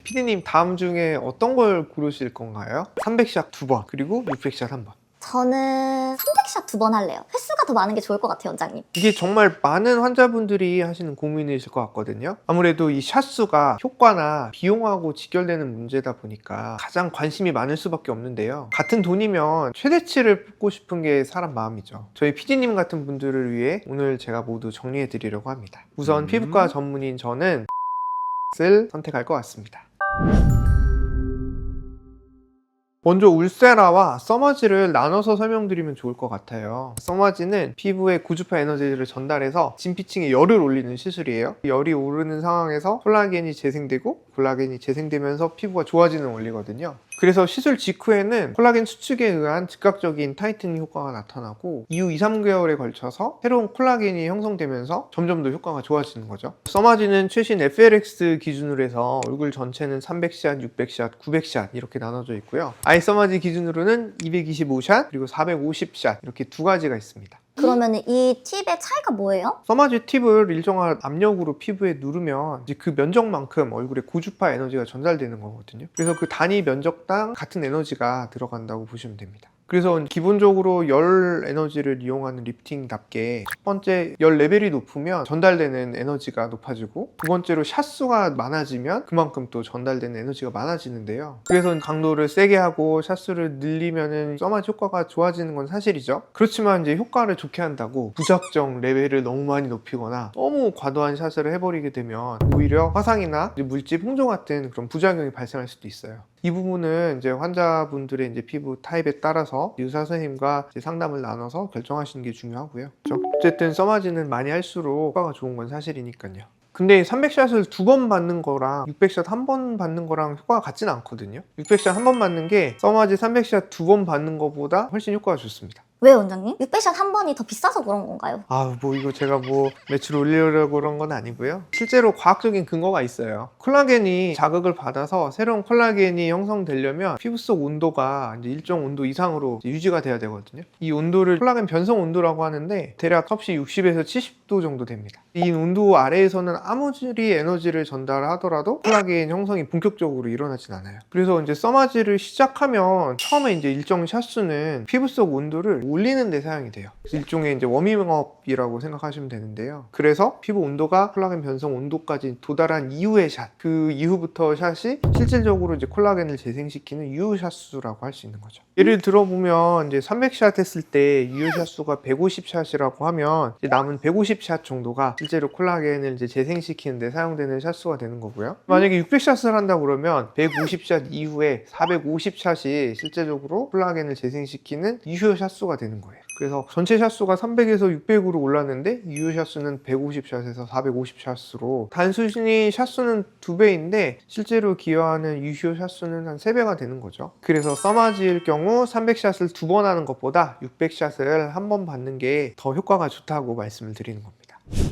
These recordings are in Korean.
피디님 다음 중에 어떤 걸 고르실 건가요? 300샷 2번 그리고 600샷 1번. 저는 300샷 2번 할래요. 횟수가 더 많은 게 좋을 것 같아요, 원장님. 이게 정말 많은 환자분들이 하시는 고민이실 것 같거든요. 아무래도 이 샷수가 효과나 비용하고 직결되는 문제다 보니까 가장 관심이 많을 수밖에 없는데요. 같은 돈이면 최대치를 뽑고 싶은 게 사람 마음이죠. 저희 PD님 같은 분들을 위해 오늘 제가 모두 정리해 드리려고 합니다. 우선 피부과 전문인 저는 을 선택할 것 같습니다. 먼저 울세라와 써마지를 나눠서 설명드리면 좋을 것 같아요. 써마지는 피부에 고주파 에너지를 전달해서 진피층에 열을 올리는 시술이에요. 열이 오르는 상황에서 콜라겐이 재생되고 콜라겐이 재생되면서 피부가 좋아지는 원리거든요. 그래서 시술 직후에는 콜라겐 수축에 의한 즉각적인 타이트닝 효과가 나타나고 이후 2, 3개월에 걸쳐서 새로운 콜라겐이 형성되면서 점점 더 효과가 좋아지는 거죠. 써마지는 최신 FLX 기준으로 해서 얼굴 전체는 300샷, 600샷, 900샷 이렇게 나눠져 있고요. 아이써마지 기준으로는 225샷 그리고 450샷 이렇게 두 가지가 있습니다. 그러면 이 팁의 차이가 뭐예요? 써마지 팁을 일정한 압력으로 피부에 누르면 이제 그 면적만큼 얼굴에 고주파 에너지가 전달되는 거거든요. 그래서 그 단위 면적당 같은 에너지가 들어간다고 보시면 됩니다. 그래서 기본적으로 열 에너지를 이용하는 리프팅답게 첫 번째 열 레벨이 높으면 전달되는 에너지가 높아지고 두 번째로 샷수가 많아지면 그만큼 또 전달되는 에너지가 많아지는데요. 그래서 강도를 세게 하고 샷수를 늘리면은 써마지 효과가 좋아지는 건 사실이죠. 그렇지만 이제 효과를 좋게 한다고 무작정 레벨을 너무 많이 높이거나 너무 과도한 샷을 해버리게 되면 오히려 화상이나 물집 홍조 같은 그런 부작용이 발생할 수도 있어요. 이 부분은 이제 환자분들의 이제 피부 타입에 따라서 의사 선생님과 이제 상담을 나눠서 결정하시는 게 중요하고요. 어쨌든 써마지는 많이 할수록 효과가 좋은 건 사실이니까요. 근데 300샷을 2번 받는 거랑 600샷 1번 받는 거랑 효과가 같지는 않거든요. 600샷 1번 받는 게 써마지 300샷 2번 받는 것보다 훨씬 효과가 좋습니다. 왜 원장님? 600샷 한 번이 더 비싸서 그런 건가요? 이거 제가 매출 올리려고 그런 건 아니고요. 실제로 과학적인 근거가 있어요. 콜라겐이 자극을 받아서 새로운 콜라겐이 형성되려면 피부 속 온도가 이제 일정 온도 이상으로 유지가 돼야 되거든요. 이 온도를 콜라겐 변성 온도라고 하는데 대략 섭씨 60에서 70도 정도 됩니다. 이 온도 아래에서는 아무리 에너지를 전달하더라도 콜라겐 형성이 본격적으로 일어나진 않아요. 그래서 이제 써마지를 시작하면 처음에 이제 일정 샷수는 피부 속 온도를 올리는 데 사용이 돼요. 일종의 이제 워밍업이라고 생각하시면 되는데요. 그래서 피부 온도가 콜라겐 변성 온도까지 도달한 이후의 샷, 그 이후부터 샷이 실질적으로 이제 콜라겐을 재생시키는 유효 샷수라고 할 수 있는 거죠. 예를 들어보면 이제 300샷 했을 때 유효 샷수가 150샷이라고 하면 이제 남은 150샷 정도가 실제로 콜라겐을 이제 재생시키는 데 사용되는 샷수가 되는 거고요. 만약에 600샷을 한다 그러면 150샷 이후에 450샷이 실제적으로 콜라겐을 재생시키는 유효 샷수가 되는 거예요. 그래서 전체 샷수가 300에서 600으로 올랐는데 유효 샷수는 150샷에서 450샷으로 단순히 샷수는 2배인데 실제로 기여하는 유효 샷수는 한 3배가 되는 거죠. 그래서 써마지일 경우 300샷을 2번 하는 것보다 600샷을 한 번 받는 게 더 효과가 좋다고 말씀을 드리는 겁니다.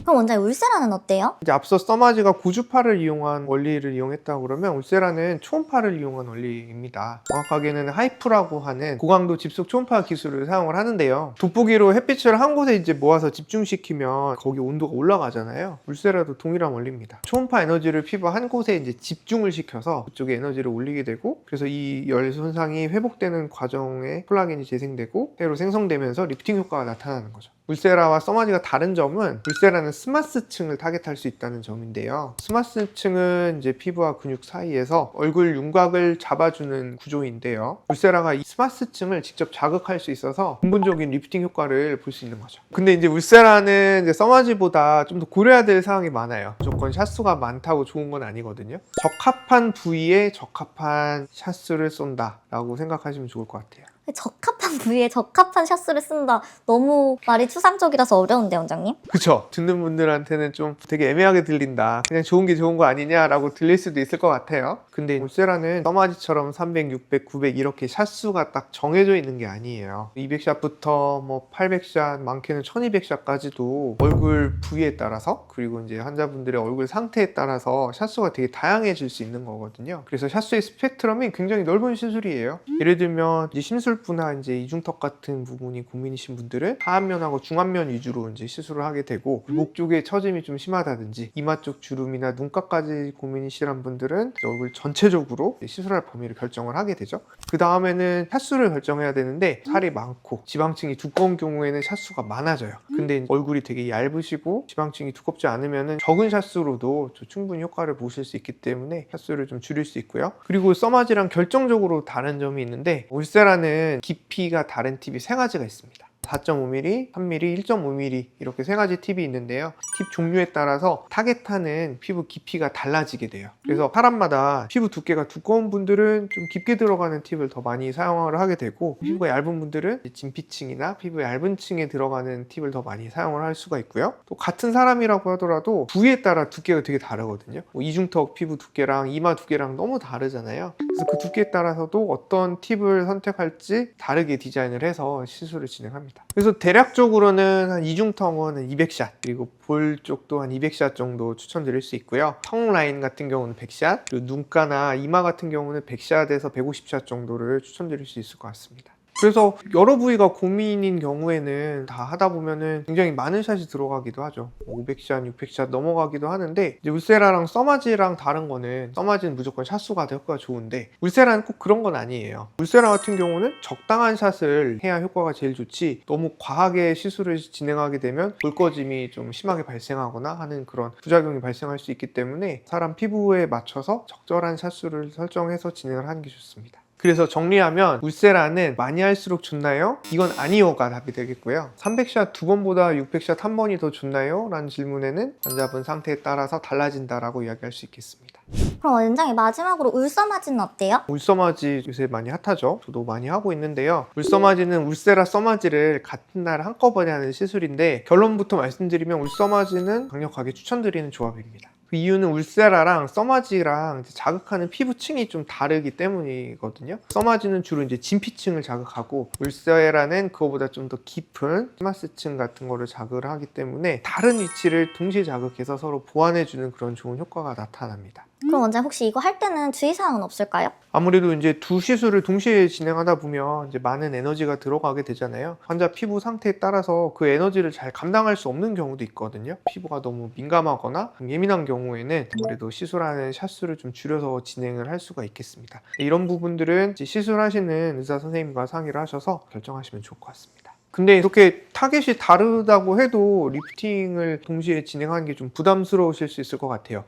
그럼 원장님 울세라는 어때요? 이제 앞서 써마지가 고주파를 이용한 원리를 이용했다고 그러면 울세라는 초음파를 이용한 원리입니다. 정확하게는 하이프라고 하는 고강도 집속 초음파 기술을 사용을 하는데요. 돋보기로 햇빛을 한 곳에 이제 모아서 집중시키면 거기 온도가 올라가잖아요. 울세라도 동일한 원리입니다. 초음파 에너지를 피부 한 곳에 이제 집중을 시켜서 그쪽에 에너지를 올리게 되고 그래서 이 열 손상이 회복되는 과정에 콜라겐이 재생되고 새로 생성되면서 리프팅 효과가 나타나는 거죠. 울세라와 써마지가 다른 점은 울세라는 스마스층을 타겟할 수 있다는 점인데요. 스마스층은 이제 피부와 근육 사이에서 얼굴 윤곽을 잡아주는 구조인데요. 울세라가 이 스마스층을 직접 자극할 수 있어서 근본적인 리프팅 효과를 볼 수 있는 거죠. 근데 이제 울세라는 이제 써마지보다 좀 더 고려해야 될 사항이 많아요. 무조건 샷수가 많다고 좋은 건 아니거든요. 적합한 부위에 적합한 샷수를 쏜다라고 생각하시면 좋을 것 같아요. 적합한 부위에 적합한 샷수를 쓴다. 너무 말이 추상적이라서 어려운데 원장님? 그쵸? 듣는 분들한테는 좀 되게 애매하게 들린다. 그냥 좋은 게 좋은 거 아니냐라고 들릴 수도 있을 것 같아요. 근데 울세라는 써마지처럼 300, 600, 900 이렇게 샷수가 딱 정해져 있는 게 아니에요. 200샷부터 800샷, 많게는 1200샷까지도 얼굴 부위에 따라서 그리고 이제 환자분들의 얼굴 상태에 따라서 샷수가 되게 다양해질 수 있는 거거든요. 그래서 샷수의 스펙트럼이 굉장히 넓은 시술이에요. 예를 들면 이제 심술 흉털부나 이제 이중턱 같은 부분이 고민이신 분들은 하안면하고 중안면 위주로 이제 시술을 하게 되고, 목 쪽에 처짐이 좀 심하다든지 이마 쪽 주름이나 눈가까지 고민이시란 분들은 얼굴 전체적으로 시술할 범위를 결정을 하게 되죠. 그 다음에는 샷수를 결정해야 되는데, 살이 많고 지방층이 두꺼운 경우에는 샷수가 많아져요. 근데 얼굴이 되게 얇으시고 지방층이 두껍지 않으면 적은 샷수로도 충분히 효과를 보실 수 있기 때문에 샷수를 좀 줄일 수 있고요. 그리고 써마지랑 결정적으로 다른 점이 있는데, 울세라는 깊이가 다른 팁이 세 가지가 있습니다. 4.5mm, 3mm, 1.5mm 이렇게 세 가지 팁이 있는데요. 팁 종류에 따라서 타겟하는 피부 깊이가 달라지게 돼요. 그래서 사람마다 피부 두께가 두꺼운 분들은 좀 깊게 들어가는 팁을 더 많이 사용을 하게 되고, 피부가 얇은 분들은 진피층이나 피부 얇은 층에 들어가는 팁을 더 많이 사용을 할 수가 있고요. 또 같은 사람이라고 하더라도 부위에 따라 두께가 되게 다르거든요. 이중턱 피부 두께랑 이마 두께랑 너무 다르잖아요. 그래서 그 두께에 따라서도 어떤 팁을 선택할지 다르게 디자인을 해서 시술을 진행합니다. 그래서 대략적으로는 한 이중턱은 200샷, 그리고 볼 쪽도 한 200샷 정도 추천드릴 수 있고요. 턱 라인 같은 경우는 100샷, 그리고 눈가나 이마 같은 경우는 100샷에서 150샷 정도를 추천드릴 수 있을 것 같습니다. 그래서 여러 부위가 고민인 경우에는 다 하다 보면은 굉장히 많은 샷이 들어가기도 하죠. 500샷, 600샷 넘어가기도 하는데, 이제 울세라랑 써마지랑 다른 거는, 써마지는 무조건 샷수가 더 효과가 좋은데 울세라는 꼭 그런 건 아니에요. 울세라 같은 경우는 적당한 샷을 해야 효과가 제일 좋지, 너무 과하게 시술을 진행하게 되면 볼거짐이 좀 심하게 발생하거나 하는 그런 부작용이 발생할 수 있기 때문에 사람 피부에 맞춰서 적절한 샷수를 설정해서 진행을 하는 게 좋습니다. 그래서 정리하면, 울세라는 많이 할수록 좋나요? 이건 아니요가 답이 되겠고요. 300샷 2번보다 600샷 1번이 더 좋나요? 라는 질문에는 환자분 상태에 따라서 달라진다라고 이야기할 수 있겠습니다. 그럼 원장님, 마지막으로 울써마지는 어때요? 울써마지 요새 많이 핫하죠. 저도 많이 하고 있는데요. 울써마지는 울세라 써마지를 같은 날 한꺼번에 하는 시술인데, 결론부터 말씀드리면 울써마지는 강력하게 추천드리는 조합입니다. 그 이유는 울세라랑 써마지랑 자극하는 피부층이 좀 다르기 때문이거든요. 써마지는 주로 이제 진피층을 자극하고, 울세라는 그거보다 좀 더 깊은 스마스층 같은 거를 자극을 하기 때문에 다른 위치를 동시에 자극해서 서로 보완해주는 그런 좋은 효과가 나타납니다. 그럼 원장님, 혹시 이거 할 때는 주의사항은 없을까요? 아무래도 이제 두 시술을 동시에 진행하다 보면 이제 많은 에너지가 들어가게 되잖아요. 환자 피부 상태에 따라서 그 에너지를 잘 감당할 수 없는 경우도 있거든요. 피부가 너무 민감하거나 예민한 경우에는 아무래도 시술하는 샷수를 좀 줄여서 진행을 할 수가 있겠습니다. 이런 부분들은 이제 시술하시는 의사 선생님과 상의를 하셔서 결정하시면 좋을 것 같습니다. 근데 이렇게 타겟이 다르다고 해도 리프팅을 동시에 진행하는 게 좀 부담스러우실 수 있을 것 같아요.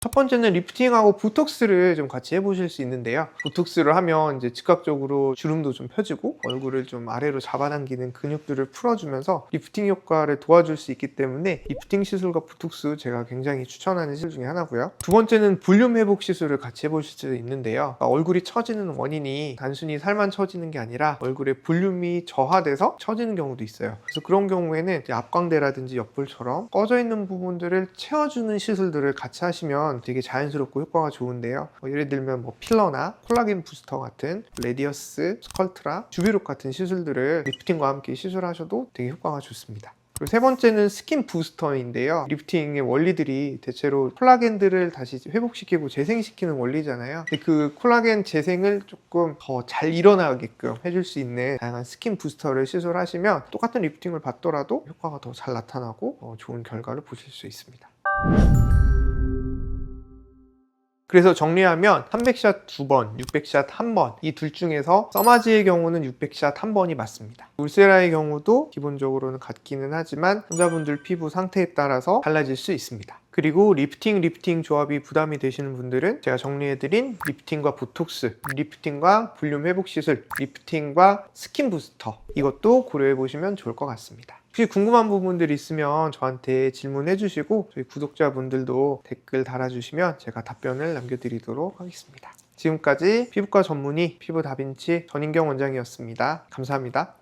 첫 번째는 리프팅하고 보톡스를 좀 같이 해보실 수 있는데요. 보톡스를 하면 이제 즉각적으로 주름도 좀 펴지고 얼굴을 좀 아래로 잡아당기는 근육들을 풀어주면서 리프팅 효과를 도와줄 수 있기 때문에, 리프팅 시술과 보톡스 제가 굉장히 추천하는 시술 중에 하나고요. 두 번째는 볼륨 회복 시술을 같이 해보실 수 있는데요. 얼굴이 처지는 원인이 단순히 살만 처지는 게 아니라 얼굴에 볼륨이 저하돼서 처지는 경우도 있어요. 그래서 그런 경우에는 이제 앞광대라든지 옆볼처럼 꺼져 있는 부분들을 채워주는 시술들을 같이 하시면 되게 자연스럽고 효과가 좋은데요. 예를 들면 필러나 콜라겐 부스터 같은, 레디어스, 스컬트라, 주비룩 같은 시술들을 리프팅과 함께 시술하셔도 되게 효과가 좋습니다. 그리고 세 번째는 스킨 부스터인데요. 리프팅의 원리들이 대체로 콜라겐들을 다시 회복시키고 재생시키는 원리잖아요. 근데 그 콜라겐 재생을 조금 더 잘 일어나게끔 해줄 수 있는 다양한 스킨 부스터를 시술하시면 똑같은 리프팅을 받더라도 효과가 더 잘 나타나고 좋은 결과를 보실 수 있습니다. 그래서 정리하면 300샷 2번, 600샷 1번, 이 둘 중에서 써마지의 경우는 600샷 1번이 맞습니다. 울세라의 경우도 기본적으로는 같기는 하지만 환자분들 피부 상태에 따라서 달라질 수 있습니다. 그리고 리프팅 조합이 부담이 되시는 분들은 제가 정리해드린 리프팅과 보톡스, 리프팅과 볼륨 회복 시술, 리프팅과 스킨 부스터, 이것도 고려해보시면 좋을 것 같습니다. 혹시 궁금한 부분들이 있으면 저한테 질문해 주시고, 저희 구독자분들도 댓글 달아주시면 제가 답변을 남겨드리도록 하겠습니다. 지금까지 피부과 전문의 피부 다빈치 전인경 원장이었습니다. 감사합니다.